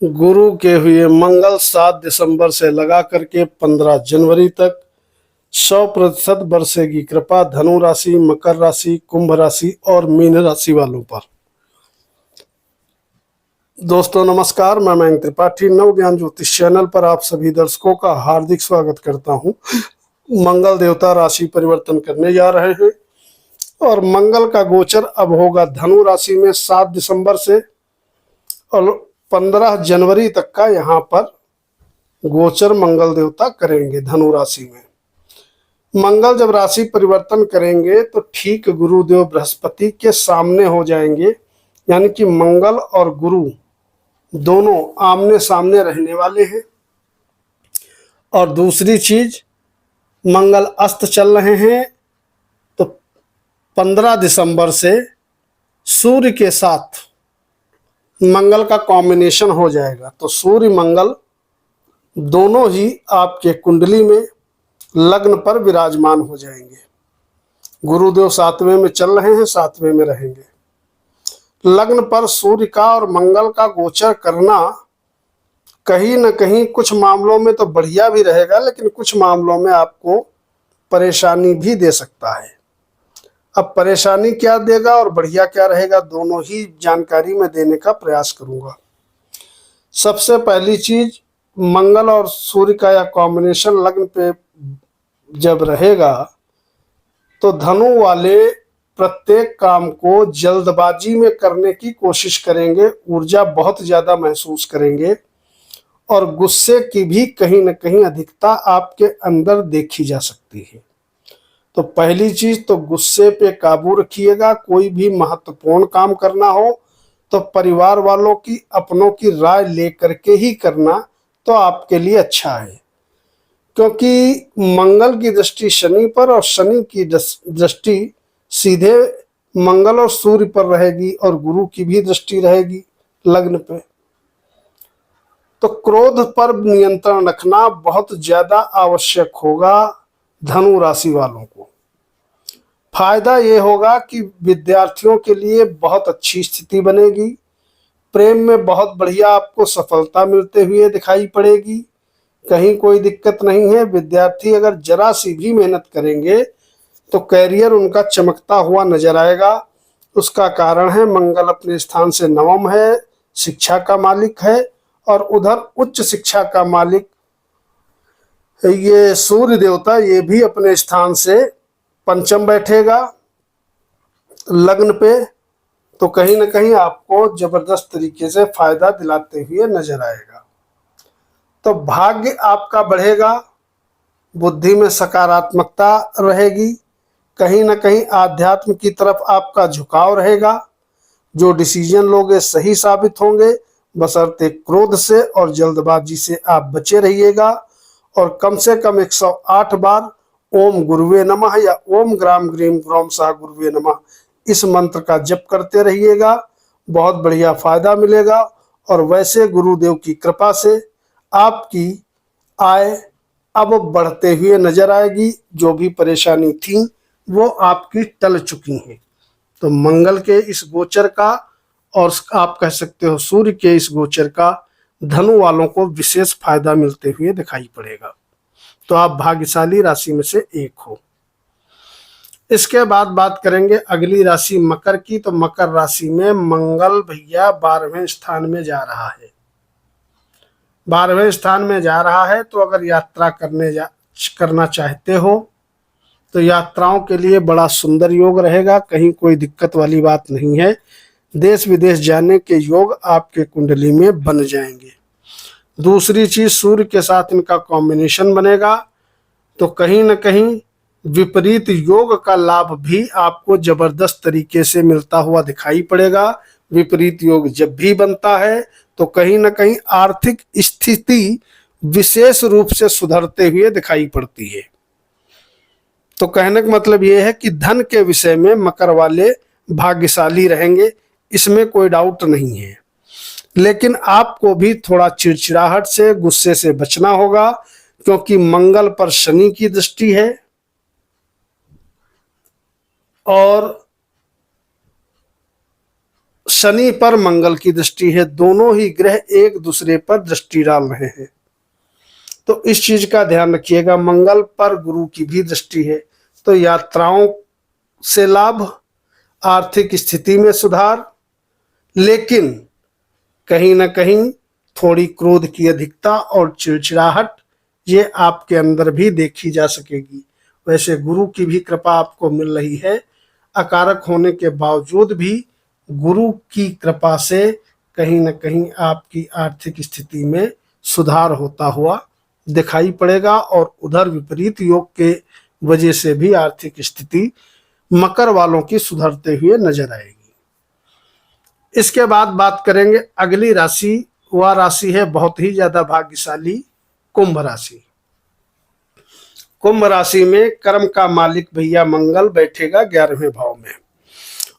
गुरु के हुए मंगल 7 दिसंबर से लगा करके 15 जनवरी तक 100% बरसेगी कृपा धनु राशि, मकर राशि, कुंभ राशि और मीन राशि वालों पर। दोस्तों नमस्कार, मैं मयंक त्रिपाठी नव ज्ञान ज्योतिष चैनल पर आप सभी दर्शकों का हार्दिक स्वागत करता हूं। मंगल देवता राशि परिवर्तन करने जा रहे हैं और मंगल का गोचर अब होगा धनु राशि में 7 दिसंबर से और 15 जनवरी तक का यहाँ पर गोचर मंगल देवता करेंगे धनु राशि में। मंगल जब राशि परिवर्तन करेंगे तो ठीक गुरुदेव बृहस्पति के सामने हो जाएंगे, यानी कि मंगल और गुरु दोनों आमने सामने रहने वाले हैं। और दूसरी चीज, मंगल अस्त चल रहे हैं तो 15 दिसंबर से सूर्य के साथ मंगल का कॉम्बिनेशन हो जाएगा, तो सूर्य मंगल दोनों ही आपके कुंडली में लग्न पर विराजमान हो जाएंगे। गुरुदेव 7वें में चल रहे हैं, 7वें में रहेंगे। लग्न पर सूर्य का और मंगल का गोचर करना कहीं न कहीं कुछ मामलों में तो बढ़िया भी रहेगा, लेकिन कुछ मामलों में आपको परेशानी भी दे सकता है। अब परेशानी क्या देगा और बढ़िया क्या रहेगा, दोनों ही जानकारी मैं देने का प्रयास करूंगा। सबसे पहली चीज, मंगल और सूर्य का यह कॉम्बिनेशन लग्न पे जब रहेगा तो धनु वाले प्रत्येक काम को जल्दबाजी में करने की कोशिश करेंगे, ऊर्जा बहुत ज्यादा महसूस करेंगे और गुस्से की भी कहीं न कहीं अधिकता आपके अंदर देखी जा सकती है। तो पहली चीज तो गुस्से पे काबू रखिएगा। कोई भी महत्वपूर्ण काम करना हो तो परिवार वालों की, अपनों की राय लेकर के ही करना तो आपके लिए अच्छा है, क्योंकि मंगल की दृष्टि शनि पर और शनि की दृष्टि सीधे मंगल और सूर्य पर रहेगी और गुरु की भी दृष्टि रहेगी लग्न पे। तो क्रोध पर नियंत्रण रखना बहुत ज्यादा आवश्यक होगा धनु राशि वालों को। फायदा ये होगा कि विद्यार्थियों के लिए बहुत अच्छी स्थिति बनेगी। प्रेम में बहुत बढ़िया आपको सफलता मिलते हुए दिखाई पड़ेगी, कहीं कोई दिक्कत नहीं है। विद्यार्थी अगर जरा सी भी मेहनत करेंगे तो कैरियर उनका चमकता हुआ नजर आएगा। उसका कारण है मंगल अपने स्थान से नवम है, शिक्षा का मालिक है, और उधर उच्च शिक्षा का मालिक ये सूर्य देवता, ये भी अपने स्थान से पंचम बैठेगा लग्न पे, तो कहीं ना कहीं आपको जबरदस्त तरीके से फायदा दिलाते हुए नजर आएगा। तो भाग्य आपका बढ़ेगा, बुद्धि में सकारात्मकता रहेगी, कहीं ना कहीं आध्यात्म की तरफ आपका झुकाव रहेगा। जो डिसीजन लोगे सही साबित होंगे, बशर्ते क्रोध से और जल्दबाजी से आप बचे रहिएगा। और कम से कम 108 बार ओम गुरुवे नमः या ओम ग्राम ग्रीम ग्रोम सह गुरुवे नमः इस मंत्र का जप करते रहिएगा, बहुत बढ़िया फायदा मिलेगा। और वैसे गुरुदेव की कृपा से आपकी आय अब बढ़ते हुए नजर आएगी। जो भी परेशानी थी वो आपकी टल चुकी हैं। तो मंगल के इस गोचर का और आप कह सकते हो सूर्य के इस गोचर का धनु वालों को विशेष फायदा मिलते हुए दिखाई पड़ेगा। तो आप भाग्यशाली राशि में से एक हो। इसके बाद बात करेंगे अगली राशि मकर की। तो मकर राशि में मंगल भैया 12वें स्थान में जा रहा है। 12वें स्थान में जा रहा है तो अगर यात्रा करना चाहते हो तो यात्राओं के लिए बड़ा सुंदर योग रहेगा, कहीं कोई दिक्कत वाली बात नहीं है। देश विदेश जाने के योग आपके कुंडली में बन जाएंगे। दूसरी चीज, सूर्य के साथ इनका कॉम्बिनेशन बनेगा तो कहीं न कहीं विपरीत योग का लाभ भी आपको जबरदस्त तरीके से मिलता हुआ दिखाई पड़ेगा। विपरीत योग जब भी बनता है तो कहीं न कहीं आर्थिक स्थिति विशेष रूप से सुधरते हुए दिखाई पड़ती है। तो कहने का मतलब यह है कि धन के विषय में मकर वाले भाग्यशाली रहेंगे, इसमें कोई डाउट नहीं है। लेकिन आपको भी थोड़ा चिड़चिड़ाहट से, गुस्से से बचना होगा, क्योंकि मंगल पर शनि की दृष्टि है और शनि पर मंगल की दृष्टि है, दोनों ही ग्रह एक दूसरे पर दृष्टि डाल रहे हैं, तो इस चीज का ध्यान रखिएगा। मंगल पर गुरु की भी दृष्टि है, तो यात्राओं से लाभ, आर्थिक स्थिति में सुधार, लेकिन कहीं ना कहीं थोड़ी क्रोध की अधिकता और चिड़चिड़ाहट ये आपके अंदर भी देखी जा सकेगी। वैसे गुरु की भी कृपा आपको मिल रही है, अकारक होने के बावजूद भी गुरु की कृपा से कहीं ना कहीं आपकी आर्थिक स्थिति में सुधार होता हुआ दिखाई पड़ेगा, और उधर विपरीत योग के वजह से भी आर्थिक स्थिति मकर वालों की सुधरते हुए नजर आएगी। इसके बाद बात करेंगे अगली राशि, वह राशि है बहुत ही ज्यादा भाग्यशाली, कुंभ राशि। कुंभ राशि में कर्म का मालिक भैया मंगल बैठेगा 11वें भाव में,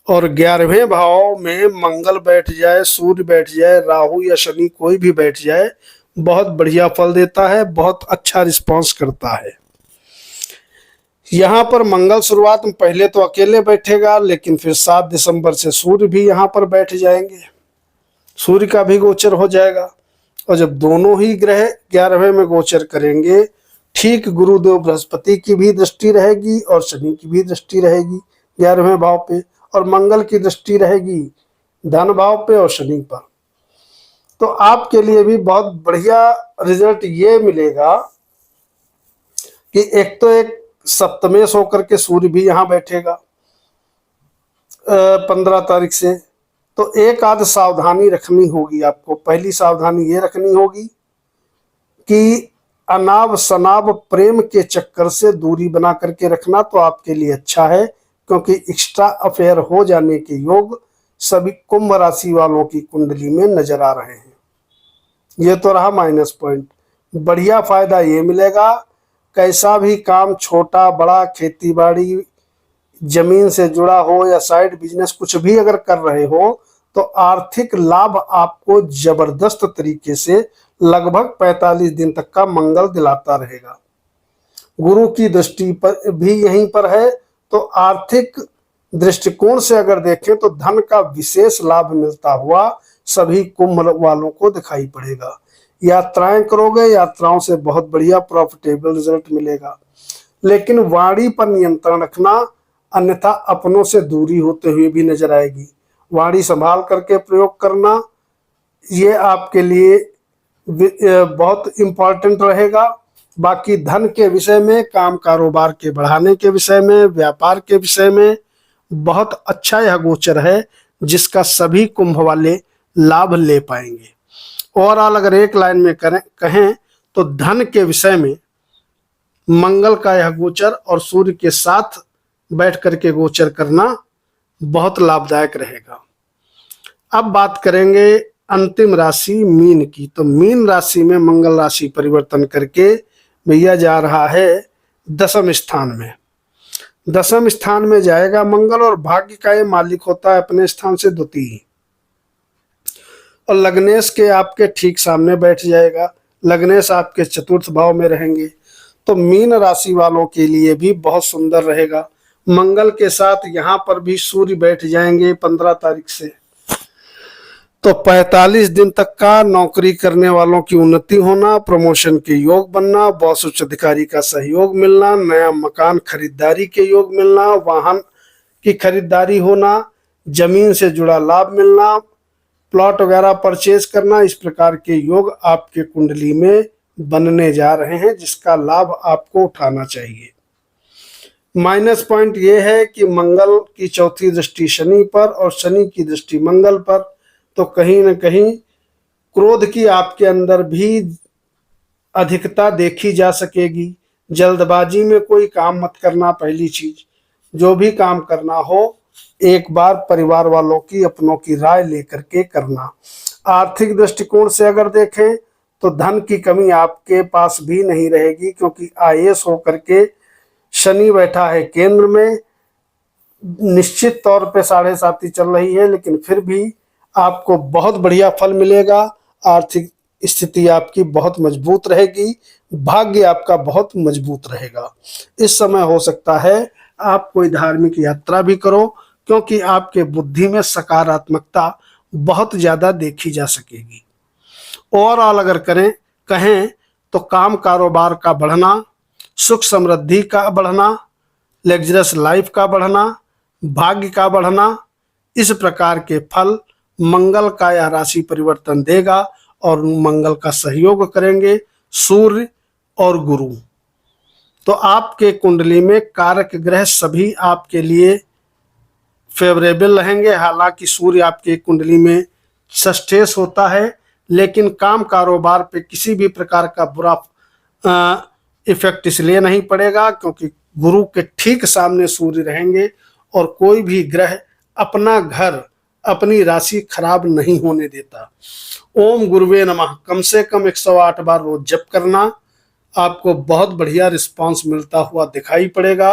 और 11वें भाव में मंगल बैठ जाए, सूर्य बैठ जाए, राहु या शनि कोई भी बैठ जाए, बहुत बढ़िया फल देता है, बहुत अच्छा रिस्पॉन्स करता है। यहाँ पर मंगल शुरुआत में पहले तो अकेले बैठेगा, लेकिन फिर 7 दिसंबर से सूर्य भी यहाँ पर बैठ जाएंगे, सूर्य का भी गोचर हो जाएगा। और जब दोनों ही ग्रह 11वें में गोचर करेंगे, ठीक गुरुदेव बृहस्पति की भी दृष्टि रहेगी और शनि की भी दृष्टि रहेगी 11वें भाव पे, और मंगल की दृष्टि रहेगी धन भाव पे और शनि पर। तो आपके लिए भी बहुत बढ़िया रिजल्ट ये मिलेगा कि एक तो एक सप्तमेश होकर के सूर्य भी यहाँ बैठेगा 15 तारीख से, तो एक आध सावधानी रखनी होगी आपको। पहली सावधानी ये रखनी होगी कि अनाव शनाव प्रेम के चक्कर से दूरी बना करके रखना तो आपके लिए अच्छा है, क्योंकि एक्स्ट्रा अफेयर हो जाने के योग सभी कुंभ राशि वालों की कुंडली में नजर आ रहे हैं। ये तो रहा माइनस पॉइंट। बढ़िया फायदा ये मिलेगा, कैसा भी काम छोटा बड़ा, खेती बाड़ी, जमीन से जुड़ा हो या साइड बिजनेस कुछ भी अगर कर रहे हो, तो आर्थिक लाभ आपको जबरदस्त तरीके से लगभग 45 दिन तक का मंगल दिलाता रहेगा। गुरु की दृष्टि पर भी यहीं पर है, तो आर्थिक दृष्टिकोण से अगर देखें तो धन का विशेष लाभ मिलता हुआ सभी कुंभ वालों को दिखाई पड़ेगा। यात्राएं करोगे, यात्राओं से बहुत बढ़िया प्रॉफिटेबल रिजल्ट मिलेगा, लेकिन वाणी पर नियंत्रण रखना, अन्यथा अपनों से दूरी होते हुए भी नजर आएगी। वाणी संभाल करके प्रयोग करना ये आपके लिए बहुत इम्पोर्टेंट रहेगा। बाकी धन के विषय में, काम कारोबार के बढ़ाने के विषय में, व्यापार के विषय में बहुत अच्छा यह गोचर है, जिसका सभी कुंभ वाले लाभ ले पाएंगे। ओवरऑल अगर एक लाइन में कहें तो धन के विषय में मंगल का यह गोचर और सूर्य के साथ बैठ करके गोचर करना बहुत लाभदायक रहेगा। अब बात करेंगे अंतिम राशि मीन की। तो मीन राशि में मंगल राशि परिवर्तन करके भैया जा रहा है 10वें स्थान में। 10वें स्थान में जाएगा मंगल, और भाग्य का ये मालिक होता है अपने स्थान से द्वितीय, और लग्नेश के आपके ठीक सामने बैठ जाएगा। लग्नेश आपके चतुर्थ भाव में रहेंगे, तो मीन राशि वालों के लिए भी बहुत सुंदर रहेगा। मंगल के साथ यहाँ पर भी सूर्य बैठ जाएंगे 15 तारीख से, तो 45 दिन तक का नौकरी करने वालों की उन्नति होना, प्रमोशन के योग बनना, बॉस उच्च अधिकारी का सहयोग मिलना, नया मकान खरीदारी के योग मिलना, वाहन की खरीदारी होना, जमीन से जुड़ा लाभ मिलना, प्लॉट वगैरह परचेज करना, इस प्रकार के योग आपके कुंडली में बनने जा रहे हैं, जिसका लाभ आपको उठाना चाहिए। माइनस पॉइंट ये है कि मंगल की चौथी दृष्टि शनि पर और शनि की दृष्टि मंगल पर, तो कहीं न कहीं क्रोध की आपके अंदर भी अधिकता देखी जा सकेगी। जल्दबाजी में कोई काम मत करना। पहली चीज, जो भी काम करना हो एक बार परिवार वालों की, अपनों की राय लेकर के करना। आर्थिक दृष्टिकोण से अगर देखें तो धन की कमी आपके पास भी नहीं रहेगी, क्योंकि आईएएस होकर के शनि बैठा है केंद्र में। निश्चित तौर पे 7.5 चल रही है, लेकिन फिर भी आपको बहुत बढ़िया फल मिलेगा। आर्थिक स्थिति आपकी बहुत मजबूत रहेगी, भाग्य आपका बहुत मजबूत रहेगा। इस समय हो सकता है आप कोई धार्मिक यात्रा भी करो, क्योंकि आपके बुद्धि में सकारात्मकता बहुत ज्यादा देखी जा सकेगी। ओवरऑल अगर कहें तो काम कारोबार का बढ़ना, सुख समृद्धि का बढ़ना, लग्जरियस लाइफ का बढ़ना, भाग्य का बढ़ना, इस प्रकार के फल मंगल का यह राशि परिवर्तन देगा और मंगल का सहयोग करेंगे सूर्य और गुरु। तो आपके कुंडली में कारक ग्रह सभी आपके लिए फेवरेबल रहेंगे। हालांकि सूर्य आपके कुंडली में षष्ठेश होता है, लेकिन काम कारोबार पे किसी भी प्रकार का बुरा इफेक्ट इसलिए नहीं पड़ेगा क्योंकि गुरु के ठीक सामने सूर्य रहेंगे और कोई भी ग्रह अपना घर, अपनी राशि खराब नहीं होने देता। ओम गुरुवे नमः कम से कम 108 बार रोज जप करना, आपको बहुत बढ़िया रिस्पांस मिलता हुआ दिखाई पड़ेगा।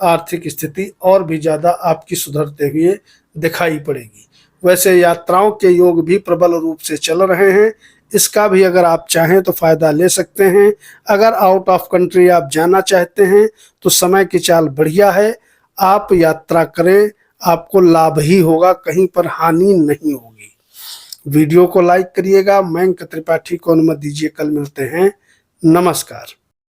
आर्थिक स्थिति और भी ज़्यादा आपकी सुधरते हुए दिखाई पड़ेगी। वैसे यात्राओं के योग भी प्रबल रूप से चल रहे हैं, इसका भी अगर आप चाहें तो फायदा ले सकते हैं। अगर आउट ऑफ कंट्री आप जाना चाहते हैं तो समय की चाल बढ़िया है, आप यात्रा करें, आपको लाभ ही होगा, कहीं पर हानि नहीं होगी। वीडियो को लाइक करिएगा। मयंक त्रिपाठी को अनुमति दीजिए। कल मिलते हैं। नमस्कार।